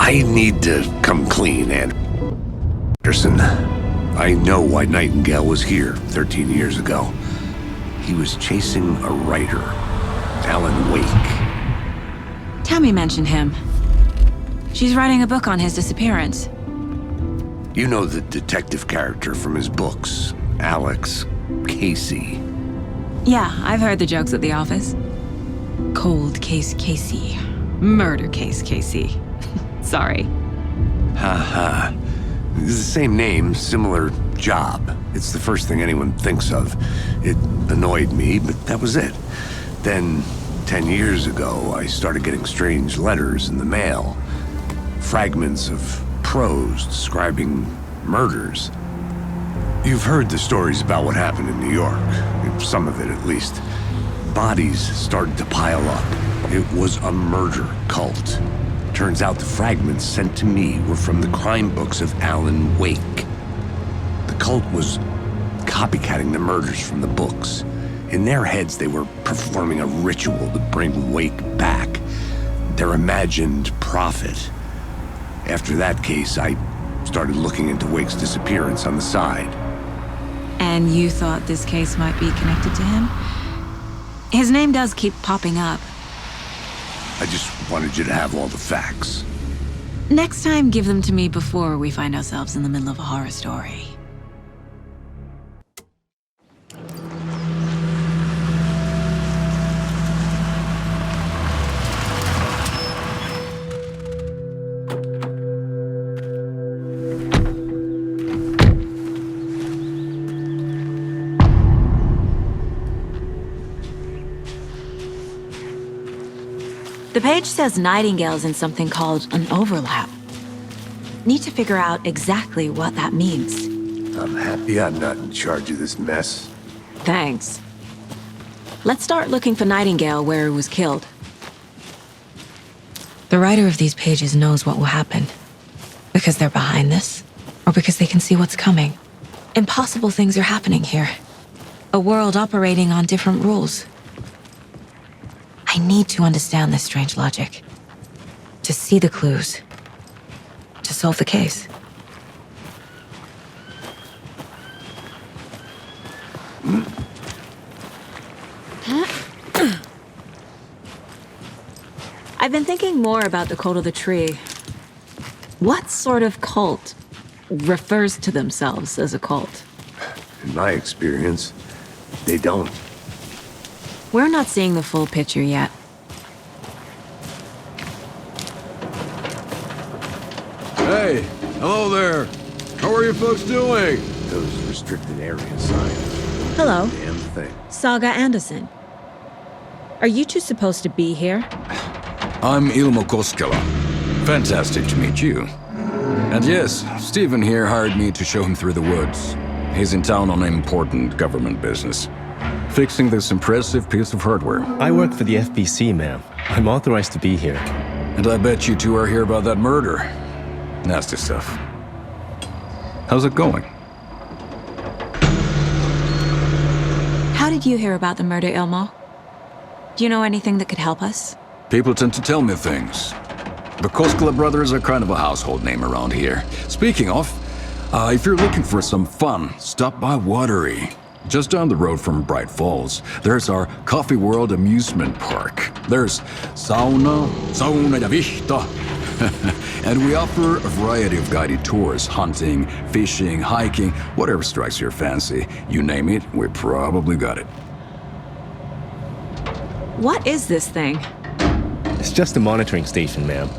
I need to come clean, Anderson. I know why Nightingale was here 13 years ago. He was chasing a writer, Alan Wake. Tammy mentioned him. She's writing a book on his disappearance. You know the detective character from his books, Alex Casey. Yeah, I've heard the jokes at the office. Cold case Casey. Murder case Casey. Sorry. Haha. It's the same name, similar job. It's the first thing anyone thinks of. It annoyed me, but that was it. Then, 10 years ago, I started getting strange letters in the mail. Fragments of prose describing murders. You've heard the stories about what happened in New York. Some of it, at least. Bodies started to pile up. It was a murder cult. Turns out the fragments sent to me were from the crime books of Alan Wake. The cult was copycatting the murders from the books. In their heads, they were performing a ritual to bring Wake back. Their imagined prophet. After that case, I started looking into Wake's disappearance on the side. And you thought this case might be connected to him? His name does keep popping up. I just wanted you to have all the facts. Next time, give them to me before we find ourselves in the middle of a horror story. The page says Nightingale's in something called an overlap. Need to figure out exactly what that means. I'm happy I'm not in charge of this mess. Thanks. Let's start looking for Nightingale where he was killed. The writer of these pages knows what will happen. Because they're behind this, or because they can see what's coming. Impossible things are happening here. A world operating on different rules. I need to understand this strange logic. To see the clues. To solve the case. I've been thinking more about the cult of the tree. What sort of cult refers to themselves as a cult? In my experience, they don't. We're not seeing the full picture yet. Hey, hello there. How are you folks doing? Those restricted area signs. Hello, Damn thing. Saga Anderson. Are you two supposed to be here? I'm Ilmo Koskela. Fantastic to meet you. And yes, Stephen here hired me to show him through the woods. He's in town on important government business. Fixing this impressive piece of hardware. I work for the FBC, ma'am. I'm authorized to be here. And I bet you two are here about that murder. Nasty stuff. How's it going? How did you hear about the murder, Ilmo? Do you know anything that could help us? People tend to tell me things. The Koskela brothers are kind of a household name around here. Speaking of, if you're looking for some fun, stop by Watery. Just down the road from Bright Falls, there's our Coffee World amusement park. There's sauna ja vihta. And we offer a variety of guided tours, hunting, fishing, hiking, whatever strikes your fancy. You name it, we probably got it. What is this thing? It's just a monitoring station, ma'am.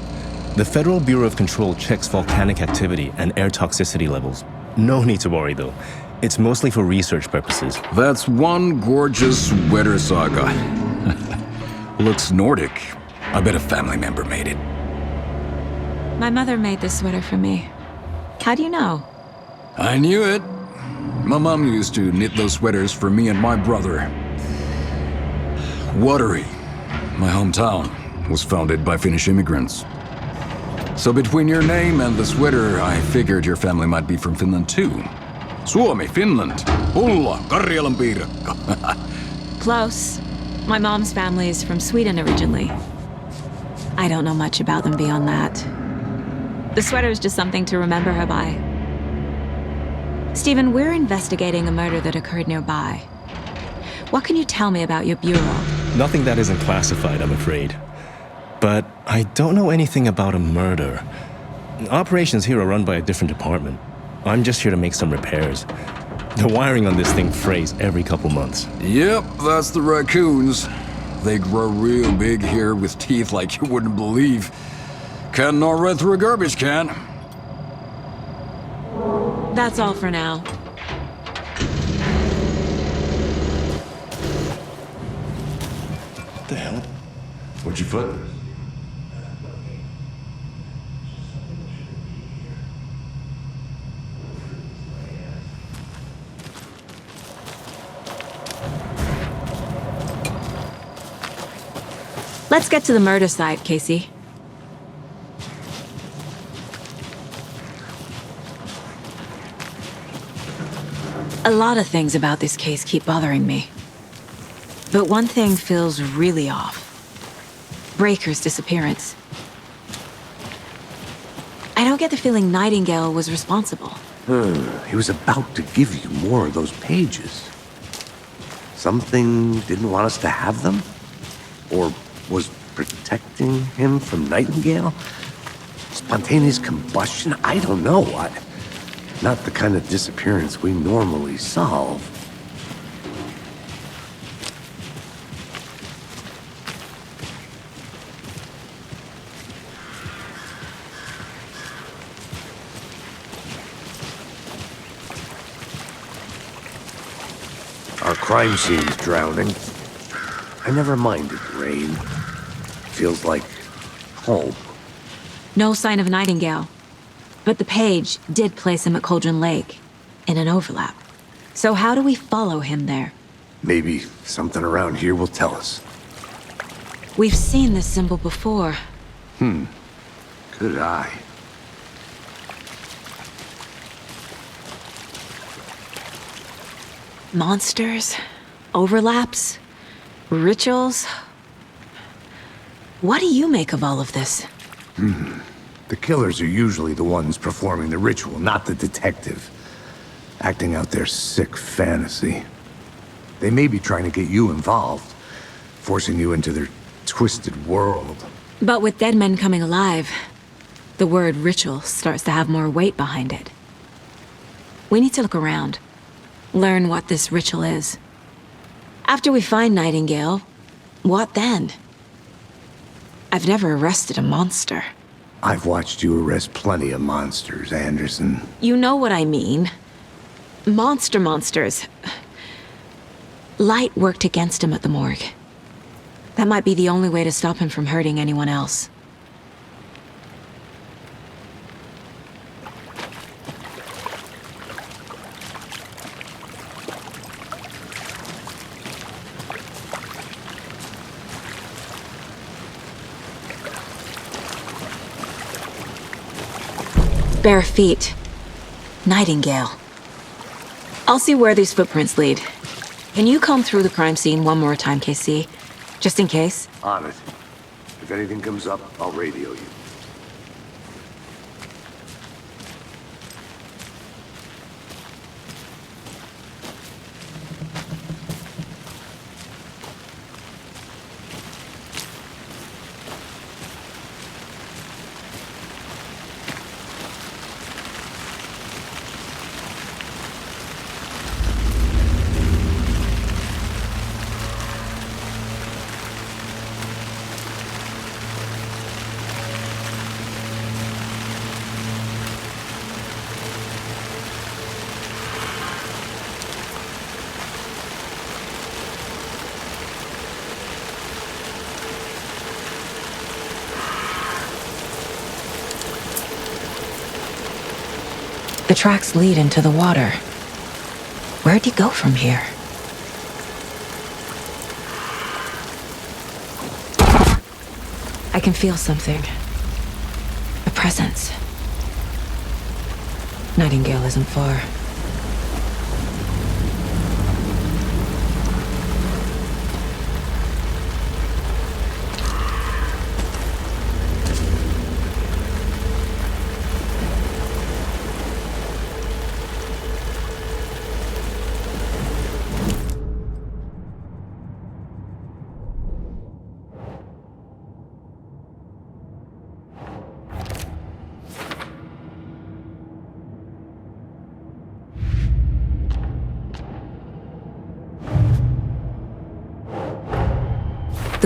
The Federal Bureau of Control checks volcanic activity and air toxicity levels. No need to worry, though. It's mostly for research purposes. That's one gorgeous sweater, Saga. Looks Nordic. I bet a family member made it. My mother made this sweater for me. How do you know? I knew it. My mom used to knit those sweaters for me and my brother. Watery, my hometown, was founded by Finnish immigrants. So between your name and the sweater, I figured your family might be from Finland too. Suomi, Finland, Pulla, Karjalan piirakka. Close. My mom's family is from Sweden originally. I don't know much about them beyond that. The sweater is just something to remember her by. Stephen, we're investigating a murder that occurred nearby. What can you tell me about your bureau? Nothing that isn't classified, I'm afraid. But I don't know anything about a murder. Operations here are run by a different department. I'm just here to make some repairs. The wiring on this thing frays every couple months. Yep, that's the raccoons. They grow real big here with teeth like you wouldn't believe. Can't gnaw right through a garbage can. That's all for now. What the hell? What'd you put? Let's get to the murder site, Casey. A lot of things about this case keep bothering me. But one thing feels really off. Breaker's disappearance. I don't get the feeling Nightingale was responsible. He was about to give you more of those pages. Something didn't want us to have them? Or was protecting him from Nightingale? Spontaneous combustion? I don't know what. Not the kind of disappearance we normally solve. Our crime scene's drowning. I never minded rain. Feels like home. No sign of Nightingale. But the page did place him at Cauldron Lake, in an overlap. So how do we follow him there? Maybe something around here will tell us. We've seen this symbol before. Good eye. Monsters, overlaps, rituals. What do you make of all of this? The killers are usually the ones performing the ritual, not the detective. Acting out their sick fantasy. They may be trying to get you involved, forcing you into their twisted world. But with dead men coming alive, the word ritual starts to have more weight behind it. We need to look around, learn what this ritual is. After we find Nightingale, what then? I've never arrested a monster. I've watched you arrest plenty of monsters, Anderson. You know what I mean. Monsters. Light worked against him at the morgue. That might be the only way to stop him from hurting anyone else. Bare feet. Nightingale. I'll see where these footprints lead. Can you comb through the crime scene one more time, KC? Just in case? On it. If anything comes up, I'll radio you. The tracks lead into the water. Where'd he go from here? I can feel something. A presence. Nightingale isn't far.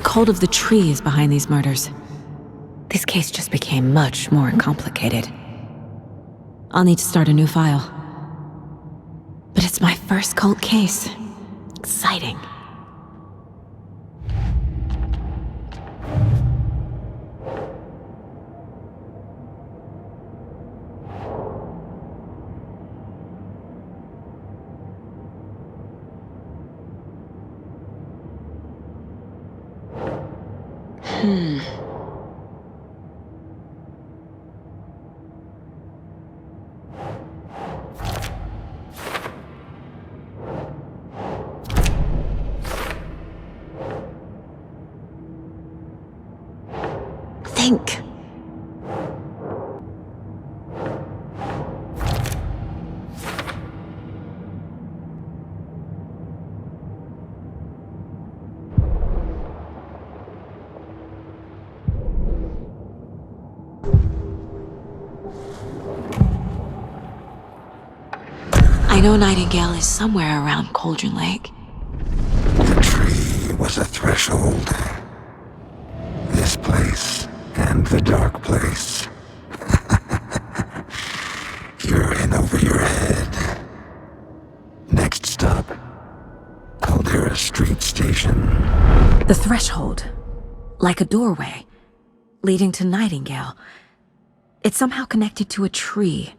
The cult of the tree is behind these murders. This case just became much more complicated. I'll need to start a new file. But it's my first cult case. Exciting. Think. I know Nightingale is somewhere around Cauldron Lake. The tree was a threshold. This place and the dark place. You're in over your head. Next stop, Caldera Street Station. The threshold. Like a doorway. Leading to Nightingale. It's somehow connected to a tree.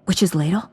Witch's Ladle?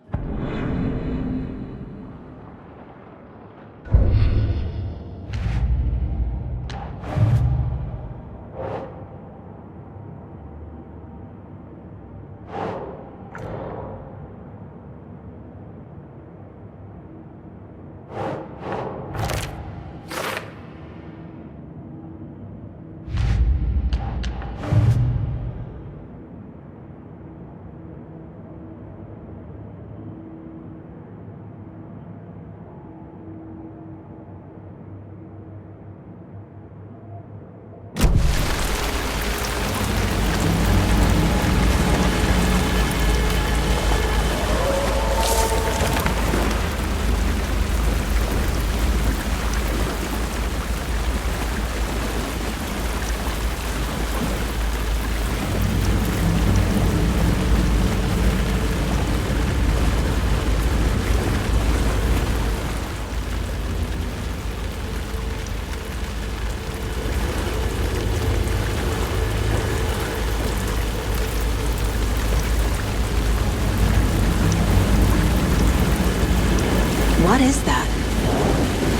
What is that?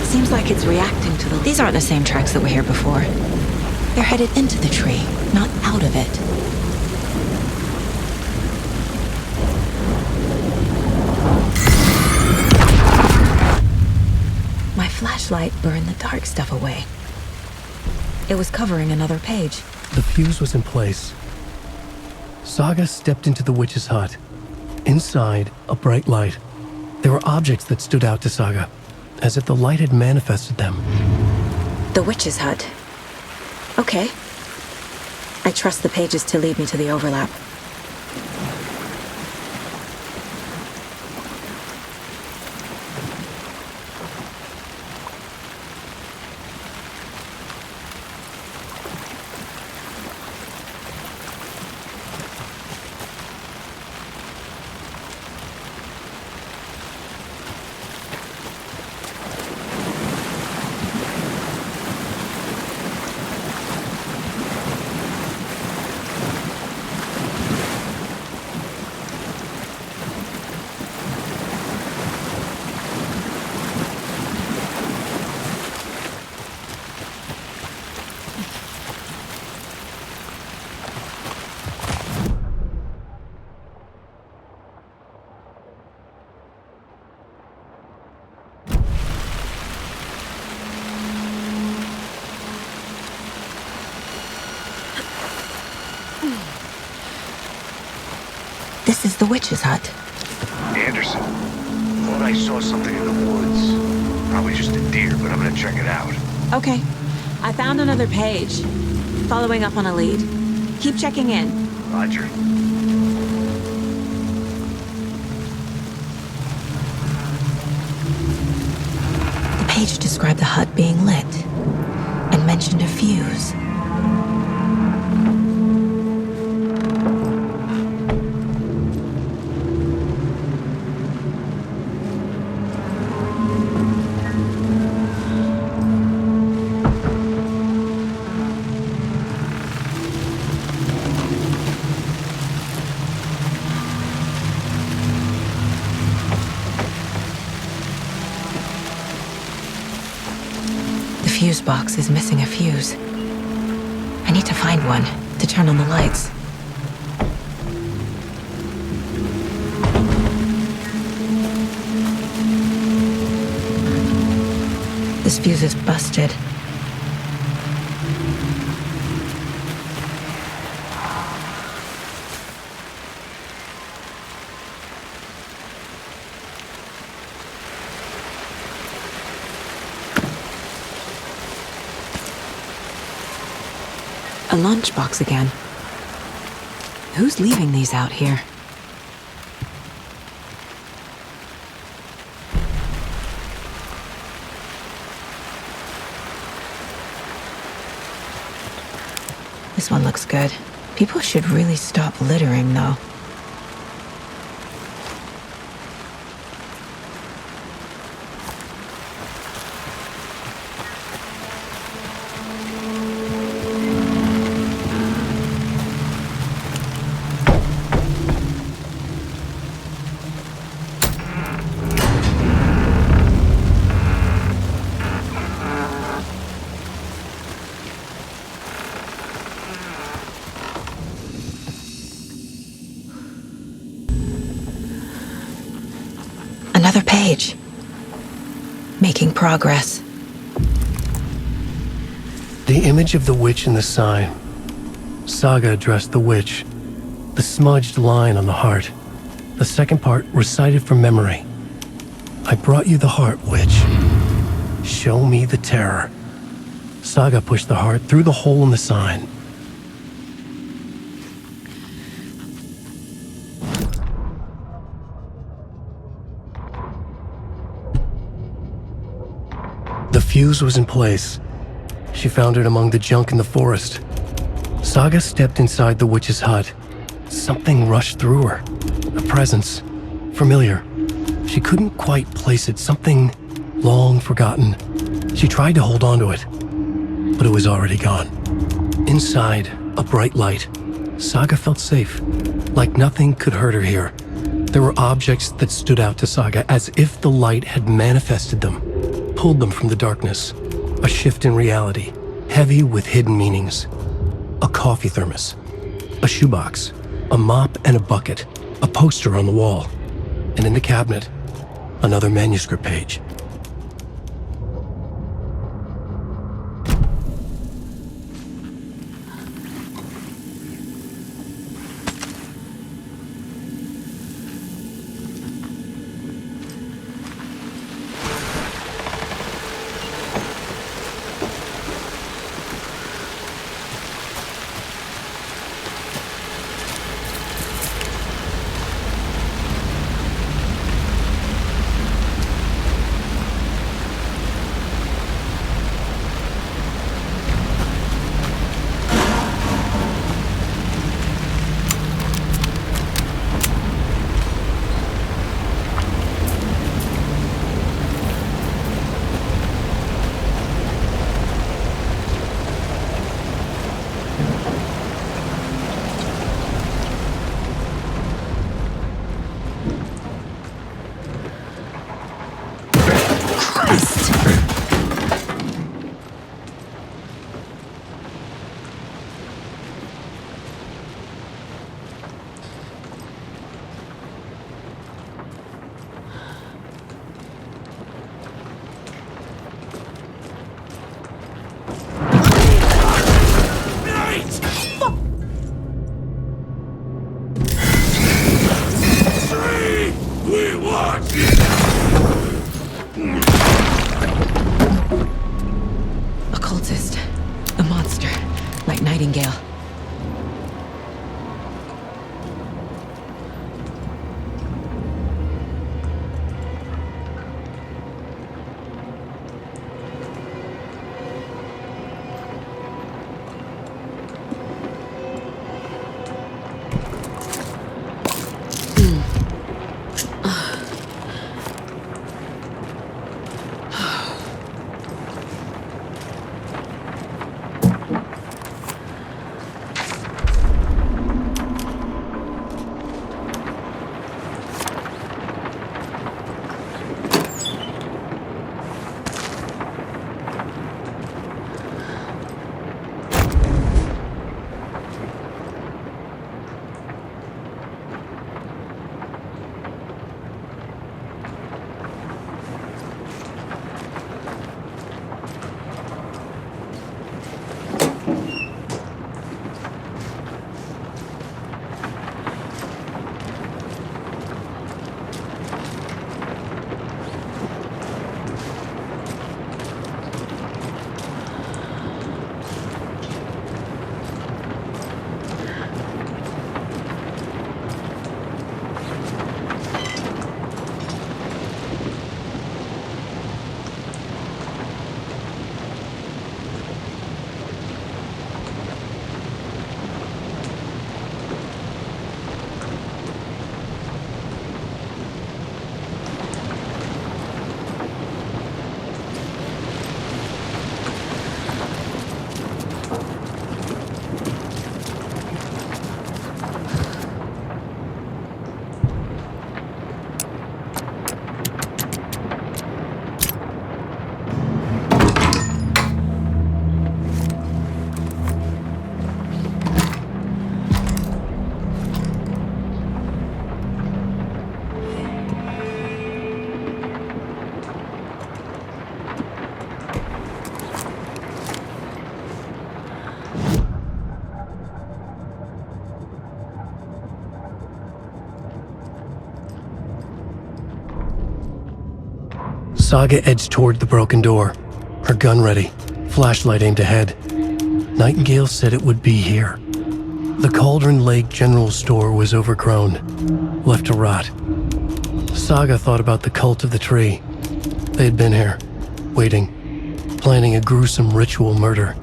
Seems like it's reacting to the... These aren't the same tracks that were here before. They're headed into the tree, not out of it. My flashlight burned the dark stuff away. It was covering another page. The fuse was in place. Saga stepped into the witch's hut. Inside, a bright light. There were objects that stood out to Saga, as if the light had manifested them. The witch's hut. Okay. I trust the pages to lead me to the overlap. This is the witch's hut. Anderson, thought I saw something in the woods. Probably just a deer, but I'm gonna check it out. Okay. I found another page. Following up on a lead. Keep checking in. Roger. The page described the hut being lit, and mentioned a fuse. The fuse box is missing a fuse. I need to find one to turn on the lights. This fuse is busted. A lunchbox again. Who's leaving these out here? This one looks good. People should really stop littering, though. Another page. Making progress. The image of the witch in the sign. Saga addressed the witch. The smudged line on the heart. The second part recited from memory. I brought you the heart, witch. Show me the terror. Saga pushed the heart through the hole in the sign. The fuse was in place. She found it among the junk in the forest. Saga stepped inside the witch's hut. Something rushed through her. A presence. Familiar. She couldn't quite place it. Something long forgotten. She tried to hold on to it, but it was already gone. Inside, a bright light. Saga felt safe. Like nothing could hurt her here. There were objects that stood out to Saga as if the light had manifested them. Pulled them from the darkness. A shift in reality, heavy with hidden meanings. A coffee thermos, a shoebox, a mop and a bucket, a poster on the wall, and in the cabinet, another manuscript page. Occultist. A monster. Like Nightingale. Saga edged toward the broken door, her gun ready, flashlight aimed ahead. Nightingale said it would be here. The Cauldron Lake General Store was overgrown, left to rot. Saga thought about the cult of the tree. They had been here, waiting, planning a gruesome ritual murder.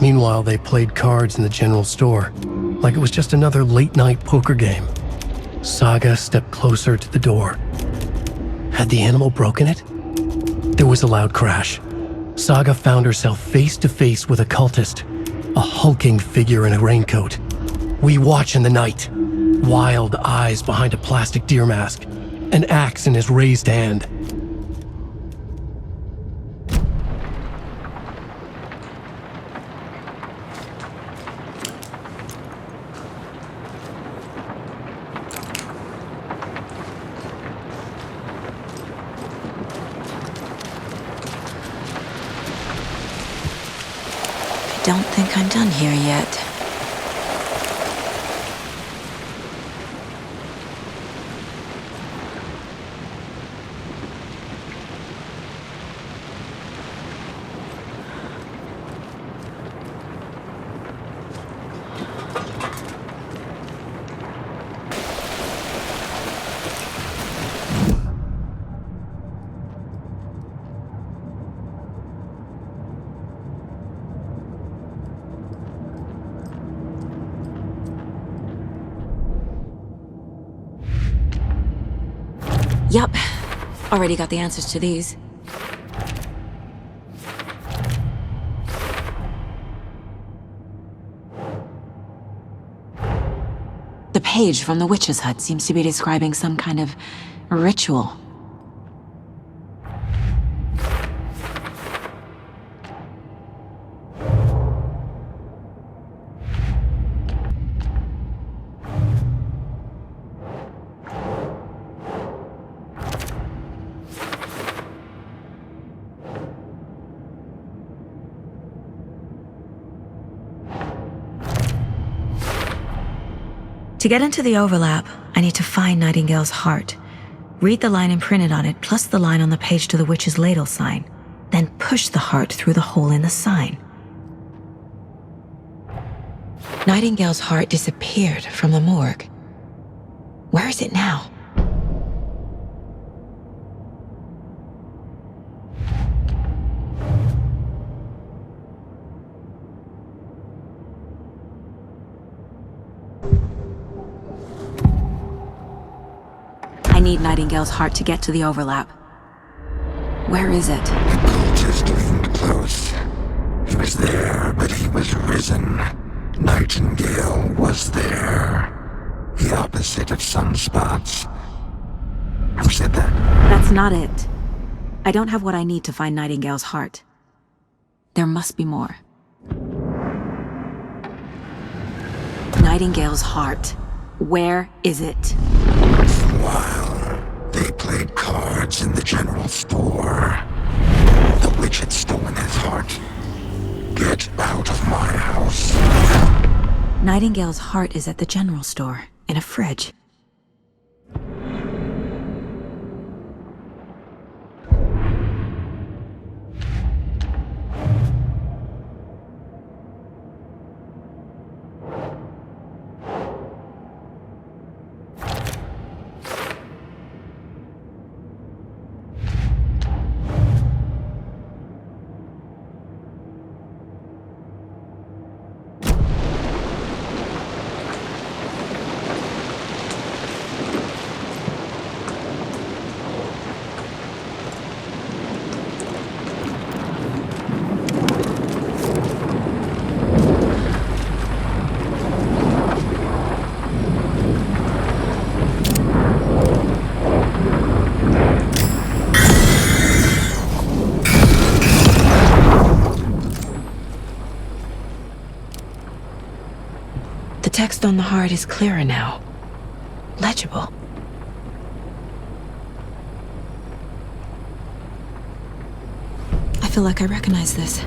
Meanwhile, they played cards in the general store, like it was just another late-night poker game. Saga stepped closer to the door. Had the animal broken it? There was a loud crash. Saga found herself face to face with a cultist, a hulking figure in a raincoat. We watch in the night. Wild eyes behind a plastic deer mask, an axe in his raised hand. I don't think I'm done here yet. Yup. Already got the answers to these. The page from the witch's hut seems to be describing some kind of ritual. To get into the overlap, I need to find Nightingale's heart. Read the line imprinted on it, plus the line on the page to the witch's ladle sign. Then push the heart through the hole in the sign. Nightingale's heart disappeared from the morgue. Where is it now? I need Nightingale's heart to get to the overlap. Where is it? The cultist leaned close. He was there, but he was risen. Nightingale was there. The opposite of sunspots. Who said that? That's not it. I don't have what I need to find Nightingale's heart. There must be more. Nightingale's heart. Where is it? While they played cards in the general store, the witch had stolen his heart. Get out of my house. Nightingale's heart is at the general store, in a fridge. The text on the heart is clearer now. Legible. I feel like I recognize this.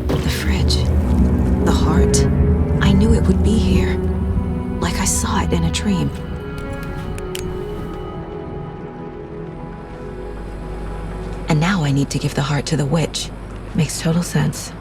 The fridge. The heart. I knew it would be here. Like I saw it in a dream. And need to give the heart to the witch. Makes total sense.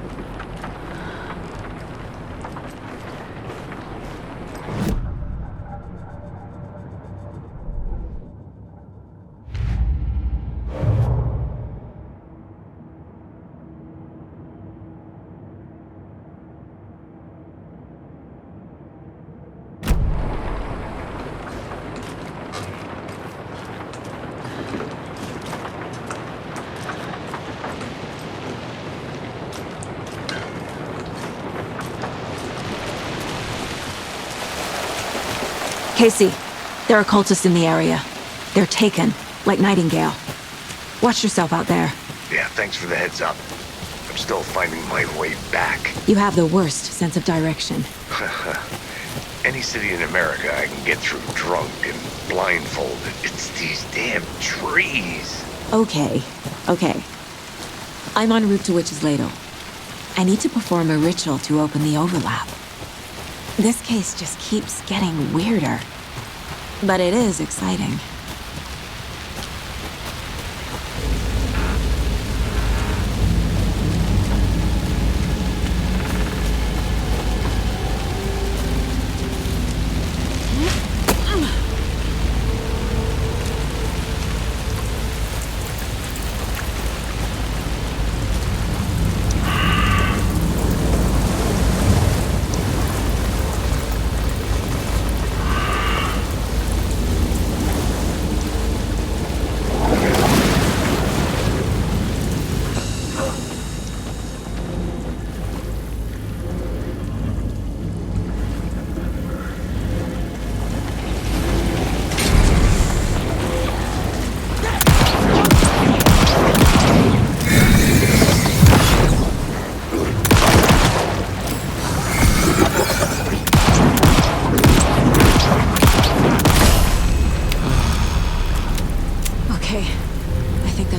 Casey, there are cultists in the area. They're taken, like Nightingale. Watch yourself out there. Yeah, thanks for the heads up. I'm still finding my way back. You have the worst sense of direction. Any city in America I can get through drunk and blindfolded. It's these damn trees. Okay. I'm en route to Witch's Ladle. I need to perform a ritual to open the overlap. This case just keeps getting weirder. But it is exciting.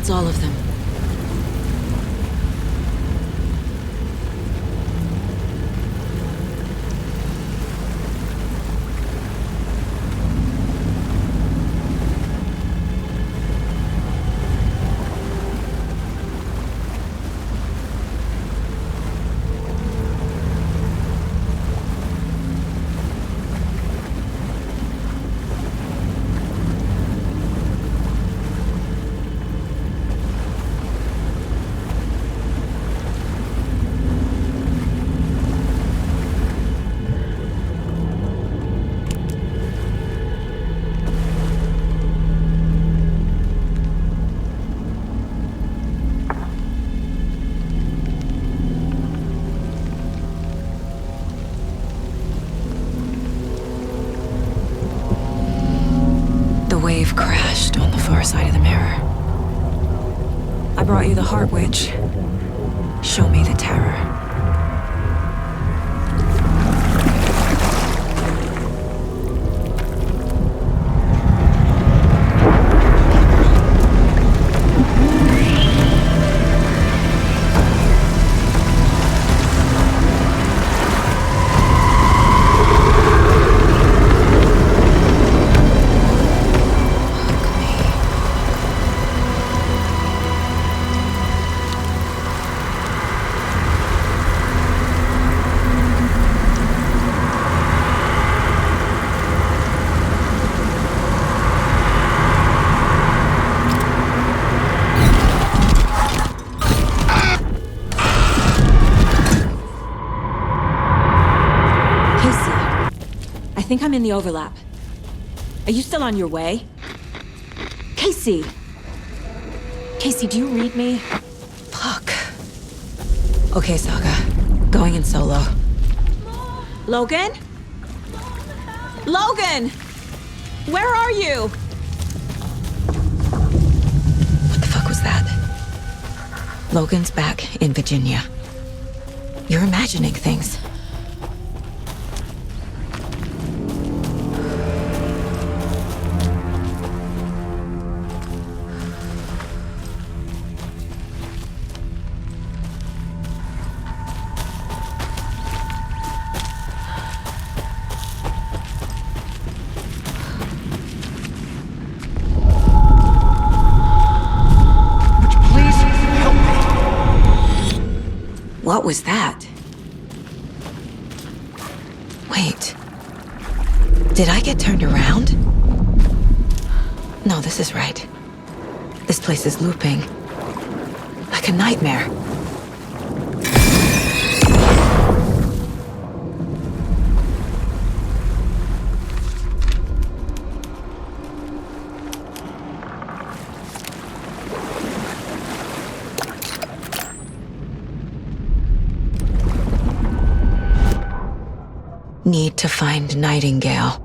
That's all of them. Wave crashed on the far side of the mirror. I brought you the Heart Witch. Show me the terror. I think I'm in the overlap. Are you still on your way? Casey! Casey, do you read me? Fuck. Okay, Saga. Going in solo. Logan? Logan! Where are you? What the fuck was that? Logan's back in Virginia. You're imagining things. Please What was that? Wait. Did I get turned around? No, this is right. This place is looping. Like a nightmare. Need to find Nightingale.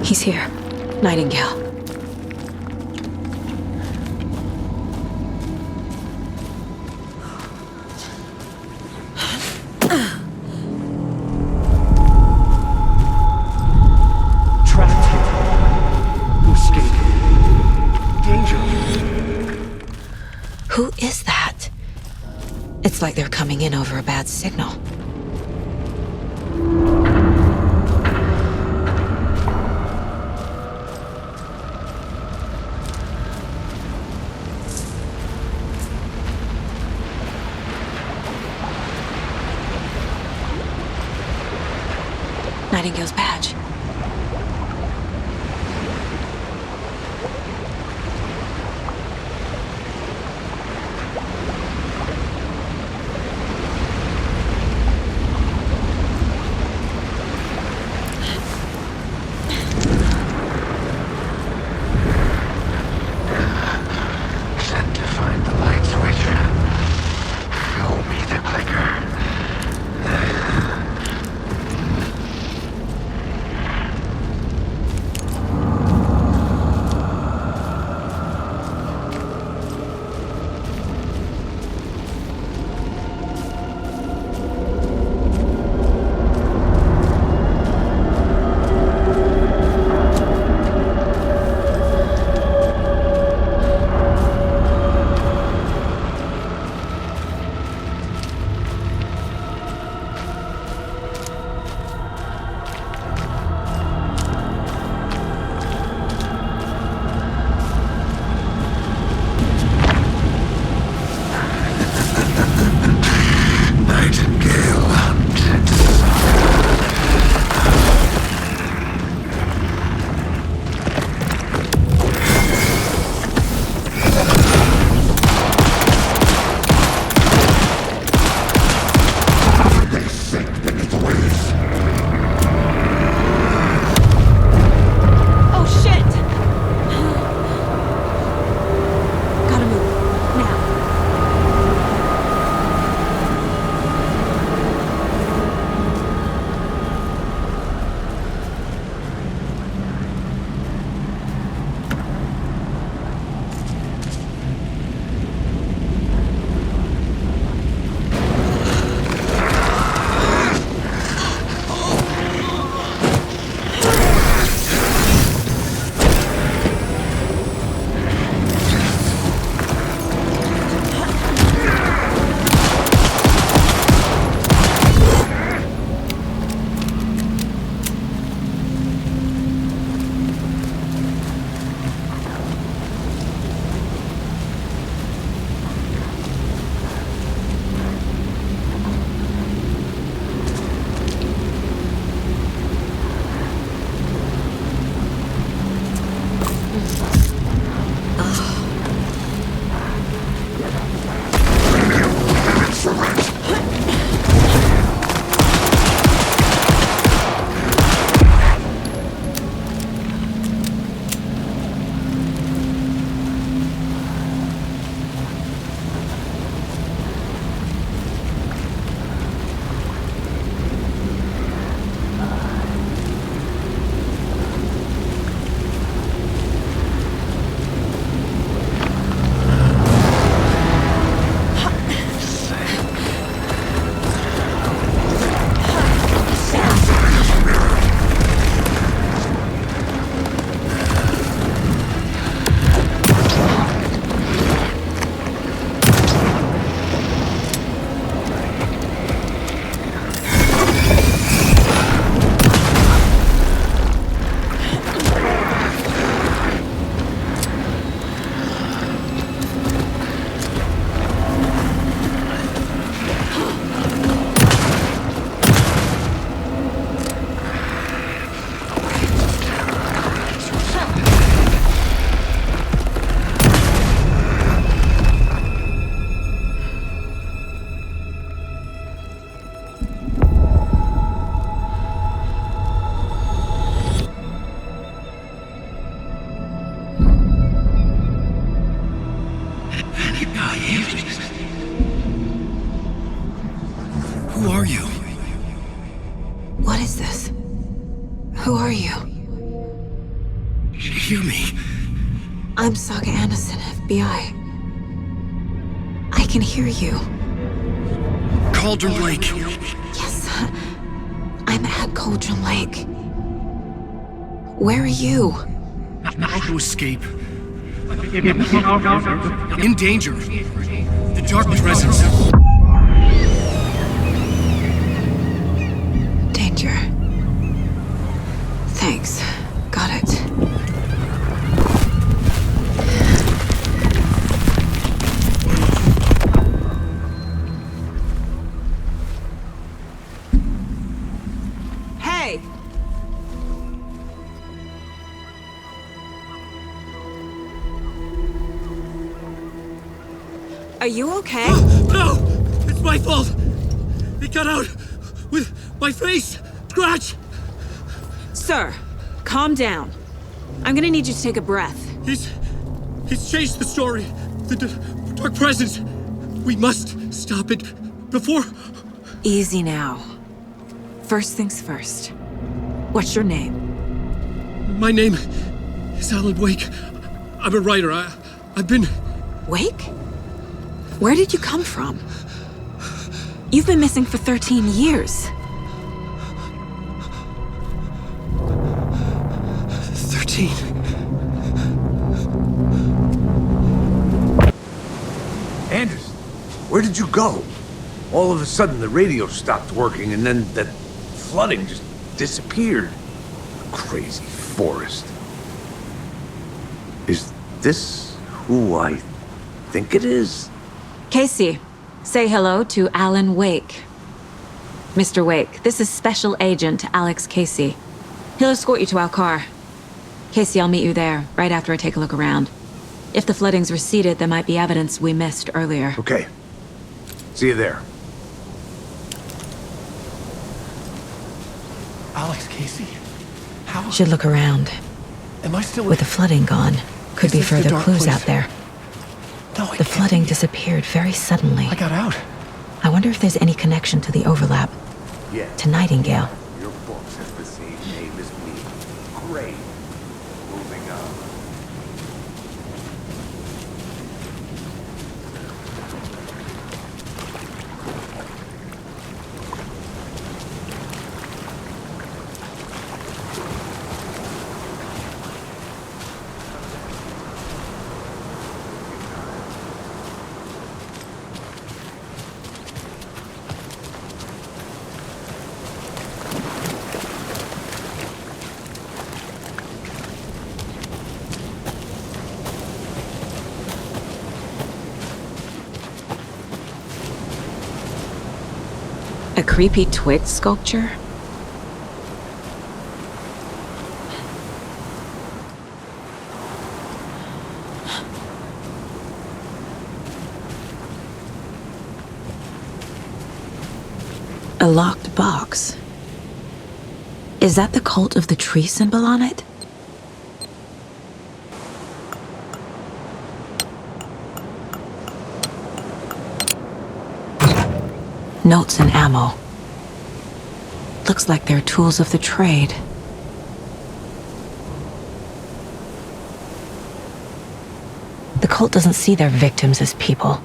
He's here. Nightingale. Trapped here. Escape. Danger. Who is that? It's like they're coming in over a bad signal. Nightingale's badge. Sent to find the light switch. Show me the clicker. Who are you? What is this? Who are you? Hear me. I'm Saga Anderson, FBI. I can hear you. Cauldron Lake. Yes, I'm at Cauldron Lake. Where are you? How to escape. In danger. The dark presence. Danger. Thanks. Got it. Hey! Are you okay? No! It's my fault! It got out with my face! Scratch! Sir, calm down. I'm gonna need you to take a breath. He's changed the story. The dark presence. We must stop it before... Easy now. First things first. What's your name? My name is Alan Wake. I'm a writer. I've been... Wake? Where did you come from? You've been missing for 13 years. 13. Anderson, where did you go? All of a sudden, the radio stopped working, and then that flooding just disappeared. Crazy forest. Is this who I think it is? Casey, say hello to Alan Wake. Mr. Wake, this is Special Agent Alex Casey. He'll escort you to our car. Casey, I'll meet you there, right after I take a look around. If the flooding's receded, there might be evidence we missed earlier. Okay. See you there. Alex Casey? How? Should look around. Am I still With the flooding gone, could Is be this the further dark clues place? out there. No, it The can't flooding be. disappeared very suddenly. I got out. I wonder if there's any connection to the overlap. Yeah. To Nightingale. Your books have the same name as me. Great. Moving on. A creepy twig sculpture? A locked box. Is that the cult of the tree symbol on it? Notes and ammo. Looks like they're tools of the trade. The cult doesn't see their victims as people.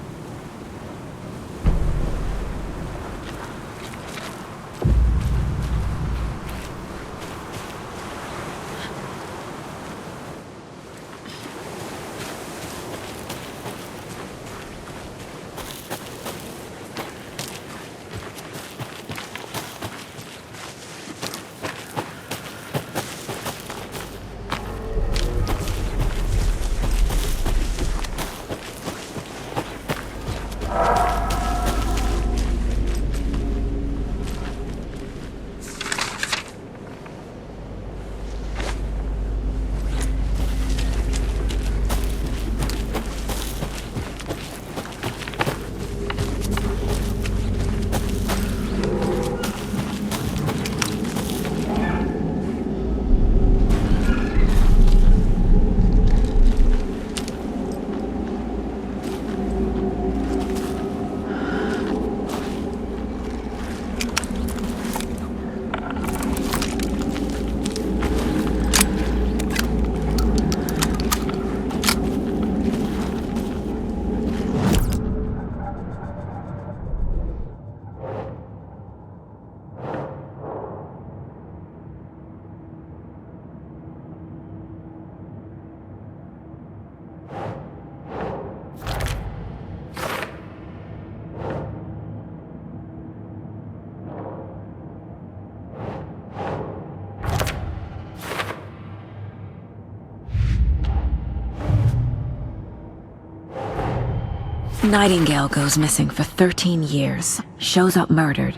Nightingale goes missing for 13 years, shows up murdered,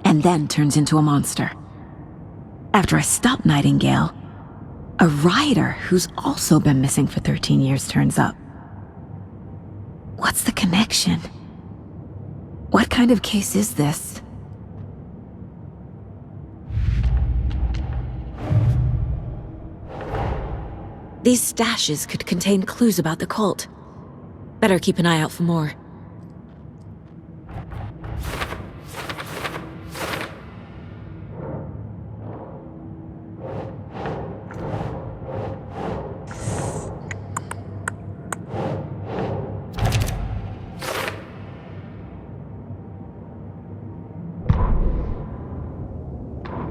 and then turns into a monster. After I stop Nightingale, a rider who's also been missing for 13 years turns up. What's the connection? What kind of case is this? These stashes could contain clues about the cult. Better keep an eye out for more.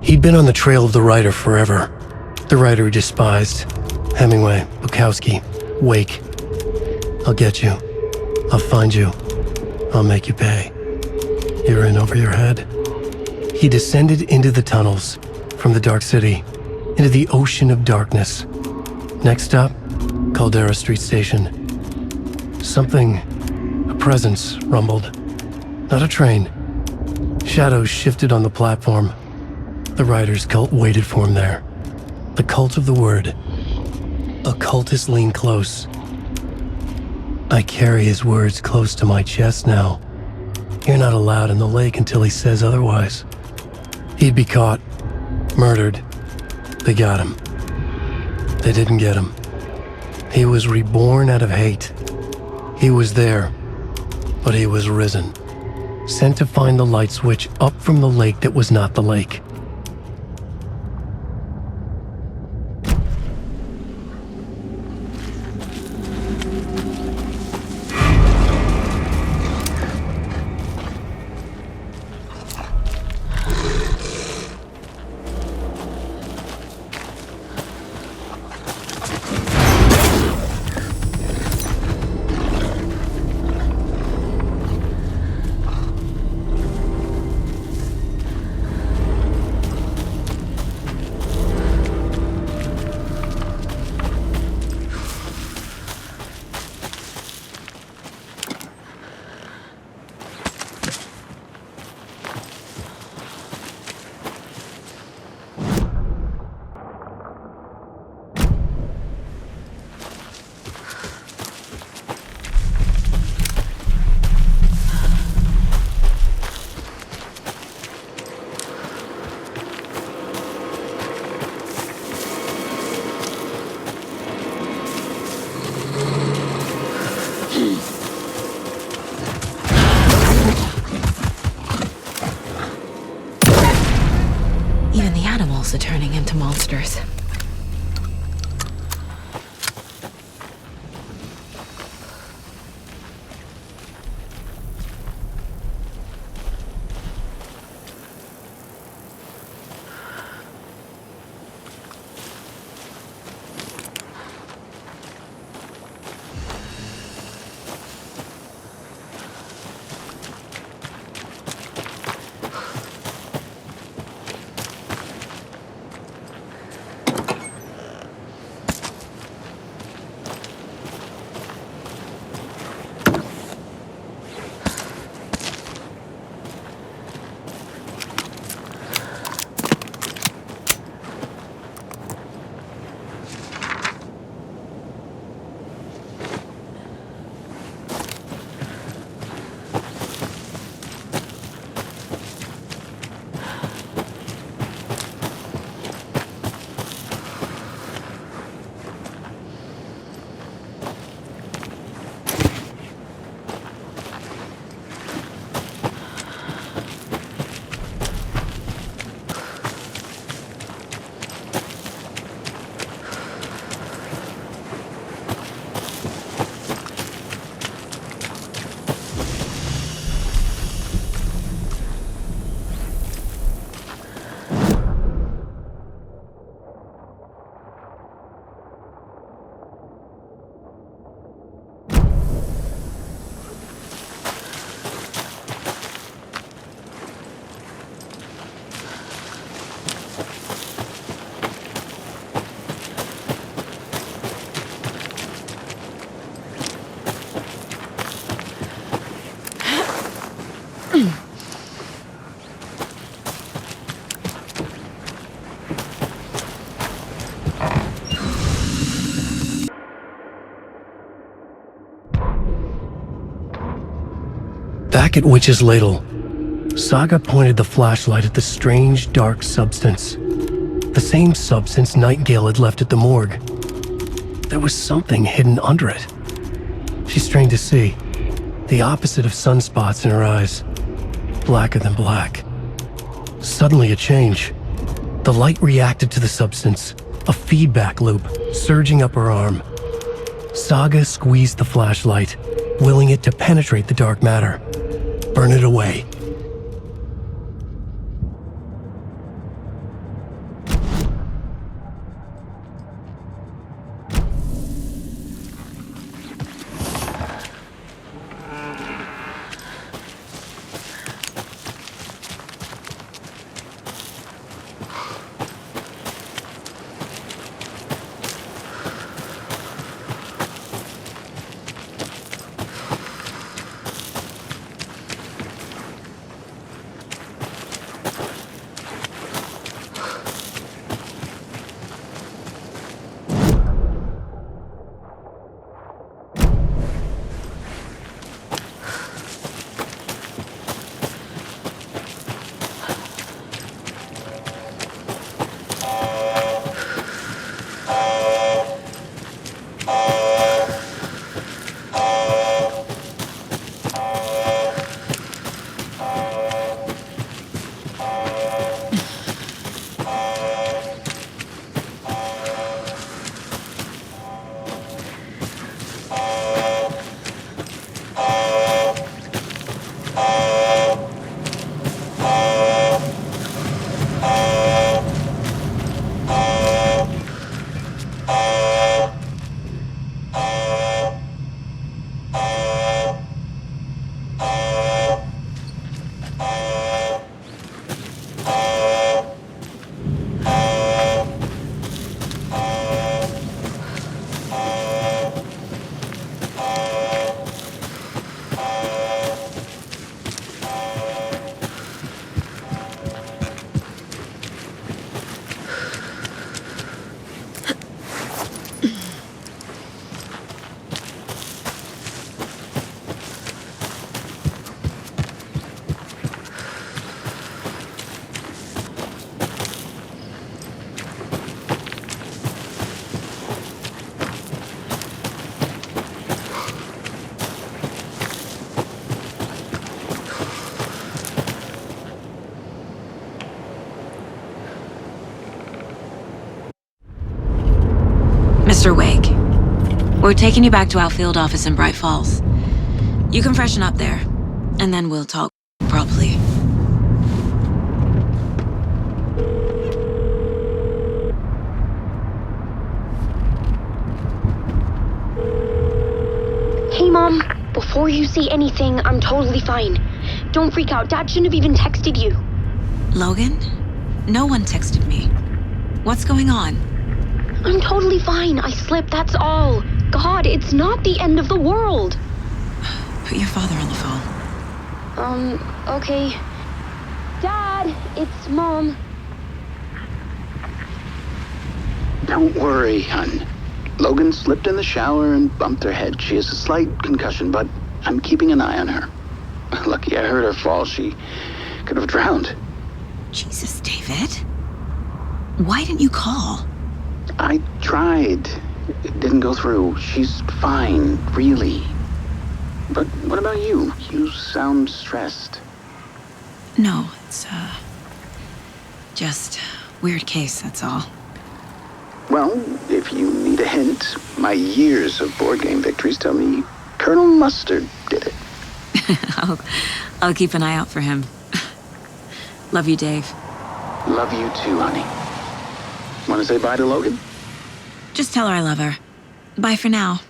He'd been on the trail of the writer forever. The writer he despised. Hemingway, Bukowski, Wake. I'll get you. I'll find you. I'll make you pay. You're in over your head. He descended into the tunnels, from the Dark City, into the ocean of darkness. Next stop, Caldera Street Station. Something, a presence, rumbled. Not a train. Shadows shifted on the platform. The writer's cult waited for him there. The cult of the word. Occultists lean close. I carry his words close to my chest now. You're not allowed in the lake until he says otherwise. He'd be caught, murdered. They got him. They didn't get him. He was reborn out of hate. He was there, but he was risen. Sent to find the light switch up from the lake that was not the lake. Even the animals are turning into monsters. Back at Witch's Ladle, Saga pointed the flashlight at the strange, dark substance. The same substance Nightingale had left at the morgue. There was something hidden under it. She strained to see, the opposite of sunspots in her eyes, blacker than black. Suddenly a change. The light reacted to the substance, a feedback loop surging up her arm. Saga squeezed the flashlight, willing it to penetrate the dark matter, burn it away. Mr. Wake, we're taking you back to our field office in Bright Falls. You can freshen up there, and then we'll talk properly. Hey, Mom. Before you say anything, I'm totally fine. Don't freak out. Dad shouldn't have even texted you. Logan? No one texted me. What's going on? I'm totally fine. I slipped, that's all. God, it's not the end of the world. Put your father on the phone. Okay. Dad, it's Mom. Don't worry, hon. Logan slipped in the shower and bumped her head. She has a slight concussion, but I'm keeping an eye on her. Lucky I heard her fall. She could have drowned. Jesus, David. Why didn't you call? I tried. It didn't go through. She's fine, really. But what about you? You sound stressed. No, it's, just weird case, that's all. Well, if you need a hint, my years of board game victories tell me Colonel Mustard did it. I'll keep an eye out for him. Love you, Dave. Love you too, honey. Want to say bye to Logan? Just tell her I love her. Bye for now.